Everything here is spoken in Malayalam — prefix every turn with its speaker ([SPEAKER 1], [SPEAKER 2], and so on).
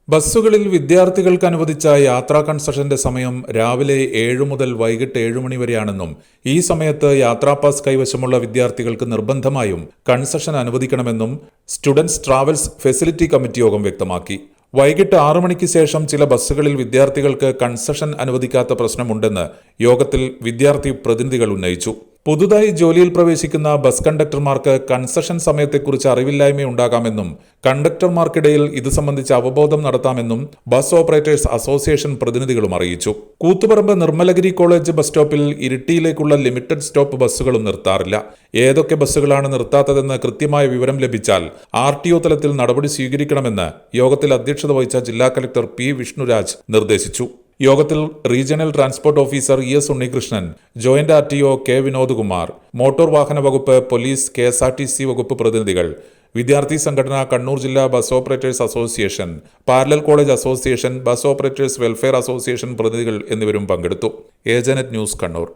[SPEAKER 1] ബസ്സുകളിൽ വിദ്യാർത്ഥികൾക്ക് അനുവദിച്ച യാത്രാ കൺസഷന്റെ സമയം രാവിലെ 7 മുതൽ വൈകിട്ട് 7 മണി വരെയാണെന്നും ഈ സമയത്ത് യാത്രാ പാസ് കൈവശമുള്ള വിദ്യാർത്ഥികൾക്ക് നിർബന്ധമായും കൺസഷൻ അനുവദിക്കണമെന്നും സ്റ്റുഡൻസ് ട്രാവൽസ് ഫെസിലിറ്റി കമ്മിറ്റി യോഗം വ്യക്തമാക്കി. വൈകിട്ട് 6 മണിക്ക് ശേഷം ചില ബസ്സുകളിൽ വിദ്യാർത്ഥികൾക്ക് കൺസഷൻ അനുവദിക്കാത്ത പ്രശ്നമുണ്ടെന്ന് യോഗത്തിൽ വിദ്യാർത്ഥി പ്രതിനിധികൾ ഉന്നയിച്ചു. പുതുതായി ജോലിയിൽ പ്രവേശിക്കുന്ന ബസ് കണ്ടക്ടർമാർക്ക് കൺസഷൻ സമയത്തെക്കുറിച്ച് അറിവില്ലായ്മയുണ്ടാകാമെന്നും കണ്ടക്ടർമാർക്കിടയിൽ ഇത് സംബന്ധിച്ച് അവബോധം നടത്താമെന്നും ബസ് ഓപ്പറേറ്റേഴ്സ് അസോസിയേഷൻ പ്രതിനിധികളും അറിയിച്ചു. കൂത്തുപറമ്പ് നിർമ്മലഗിരി കോളേജ് ബസ് സ്റ്റോപ്പിൽ ഇരിട്ടിയിലേക്കുള്ള ലിമിറ്റഡ് സ്റ്റോപ്പ് ബസ്സുകളും നിർത്താറില്ല. ഏതൊക്കെ ബസ്സുകളാണ് നിർത്താത്തതെന്ന് കൃത്യമായ വിവരം ലഭിച്ചാൽ RTO തലത്തിൽ നടപടി സ്വീകരിക്കണമെന്ന് യോഗത്തിൽ അധ്യക്ഷത വഹിച്ച ജില്ലാ കലക്ടർ P. വിഷ്ണുരാജ് നിർദ്ദേശിച്ചു. യോഗത്തിൽ regional transport officer ES Unnikrishnan, joint RTO K. Vinodkumar, motor വാഹന വകുപ്പ്, പോലീസ്, KSRTC വകുപ്പ് പ്രതിനിധികൾ, വിദ്യാർത്ഥി സംഘടന, കണ്ണൂർ ജില്ലാ bus operators association, parallel college association, bus operators welfare association പ്രതിനിധികൾ എന്നിവരും പങ്കെടുത്തു. ഏജനറ്റ് ന്യൂസ്, കണ്ണൂർ.